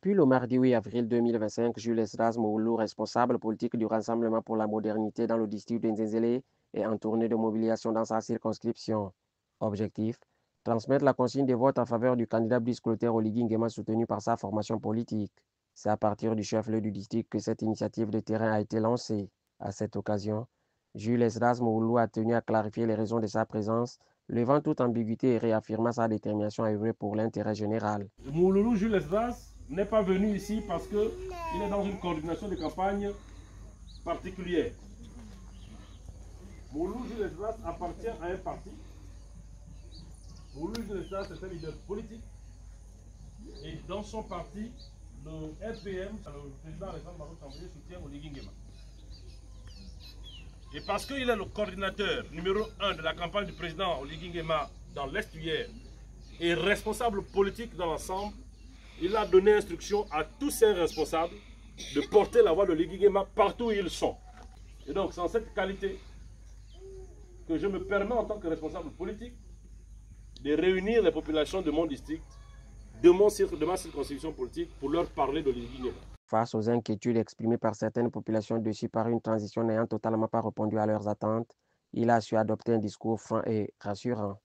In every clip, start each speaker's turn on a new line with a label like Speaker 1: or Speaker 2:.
Speaker 1: Depuis le mardi 8 avril 2025, Jules Esdras Moulou, responsable politique du Rassemblement pour la modernité dans le district de Nzenzele, est en tournée de mobilisation dans sa circonscription. Objectif: transmettre la consigne de vote en faveur du candidat Brice Clotaire Oligui Nguema soutenu par sa formation politique. C'est à partir du chef-lieu du district que cette initiative de terrain a été lancée. À cette occasion, Jules Esdras Moulou a tenu à clarifier les raisons de sa présence, levant toute ambiguïté et réaffirmant sa détermination à œuvrer pour l'intérêt général.
Speaker 2: Mouloulou Jules Esdras n'est pas venu ici parce qu'il est dans une coordination de campagne particulière. Mouloulou Jules Esdras appartient à un parti. Mouloulou Jules Esdras est un leader politique. Et dans son parti, le RPM, le président Alexandre Barou Tambouye, soutient Oligui Nguema. Et parce qu'il est le coordinateur numéro 1 de la campagne du président Oligui Nguema dans l'estuaire et responsable politique dans l'ensemble, il a donné instruction à tous ses responsables de porter la voix de Oligui Nguema partout où ils sont. Et donc, c'est en cette qualité que je me permets en tant que responsable politique de réunir les populations de mon district, de ma circonscription politique, pour leur parler de Oligui Nguema.
Speaker 1: Face aux inquiétudes exprimées par certaines populations dessus par une transition n'ayant totalement pas répondu à leurs attentes, il a su adopter un discours franc et rassurant.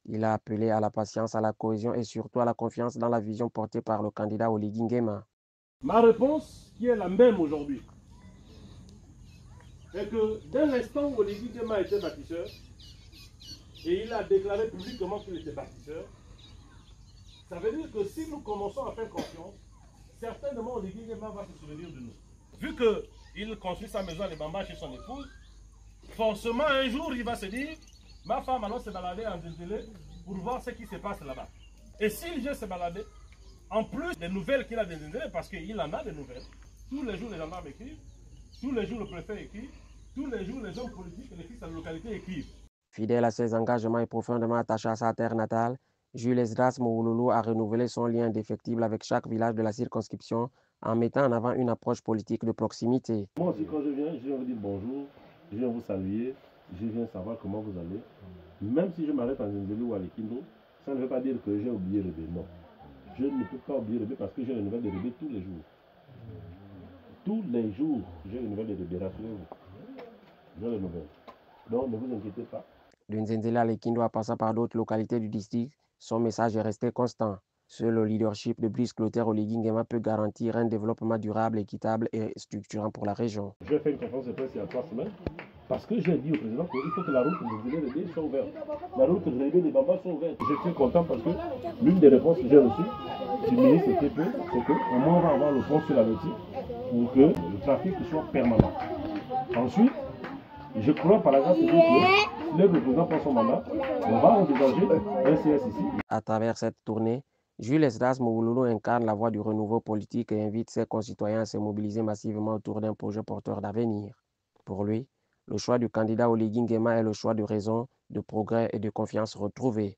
Speaker 1: Il a appelé à la patience, à la cohésion et surtout à la confiance dans la vision portée par le candidat Oligui Nguema.
Speaker 2: Ma réponse, qui est la même aujourd'hui, est que dès l'instant où Oligui Nguema était bâtisseur, et il a déclaré publiquement qu'il était bâtisseur, ça veut dire que si nous commençons à faire confiance, certainement Oligui Nguema va se souvenir de nous. Vu qu'il construit sa maison à Libamba chez son épouse, forcément un jour il va se dire: ma femme allons se balader en Nzenzele pour voir ce qui se passe là-bas. Et s'il vient se balader, en plus des nouvelles qu'il a de Nzenzele, parce qu'il en a des nouvelles, tous les jours les gendarmes écrivent, tous les jours le préfet écrit, tous les jours les hommes politiques et les fils de la localité écrivent.
Speaker 1: Fidèle à ses engagements et profondément attaché à sa terre natale, Jules Esdras Moulou a renouvelé son lien indéfectible avec chaque village de la circonscription en mettant en avant une approche politique de proximité.
Speaker 2: Moi aussi, quand je viens vous dire bonjour, je viens vous saluer, je viens savoir comment vous allez. Même si je m'arrête en Nzenzele ou à Likindo, ça ne veut pas dire que j'ai oublié Rebé. Non. Je ne peux pas oublier Rebé parce que j'ai les nouvelles de Rebé tous les jours. Tous les jours, j'ai les nouvelles de Rebé, rassurez-vous. J'ai les nouvelles. Donc ne vous inquiétez pas.
Speaker 1: De Nzenzele à Likindo, en passant par d'autres localités du district, son message est resté constant. Seul le leadership de Brice Clotaire Oligui Nguema peut garantir un développement durable, équitable et structurant pour la région.
Speaker 2: Je vais faire une conférence de presse il y a 3 semaines parce que j'ai dit au président qu'il faut que la route de Rebé soit ouverte. La route de Rebé de Bamba soit ouverte. Je suis content parce que l'une des réponses que j'ai reçues du ministre TP, c'est qu'au moins on va avoir le pont sur la route pour que le trafic soit permanent. Ensuite, je crois par la grâce de Dieu que le président prend son mandat, on va envisager un CS ici.
Speaker 1: À travers cette tournée, Jules Esdras Moulou incarne la voie du renouveau politique et invite ses concitoyens à se mobiliser massivement autour d'un projet porteur d'avenir. Pour lui, le choix du candidat Oligui Nguema est le choix de raison, de progrès et de confiance retrouvée.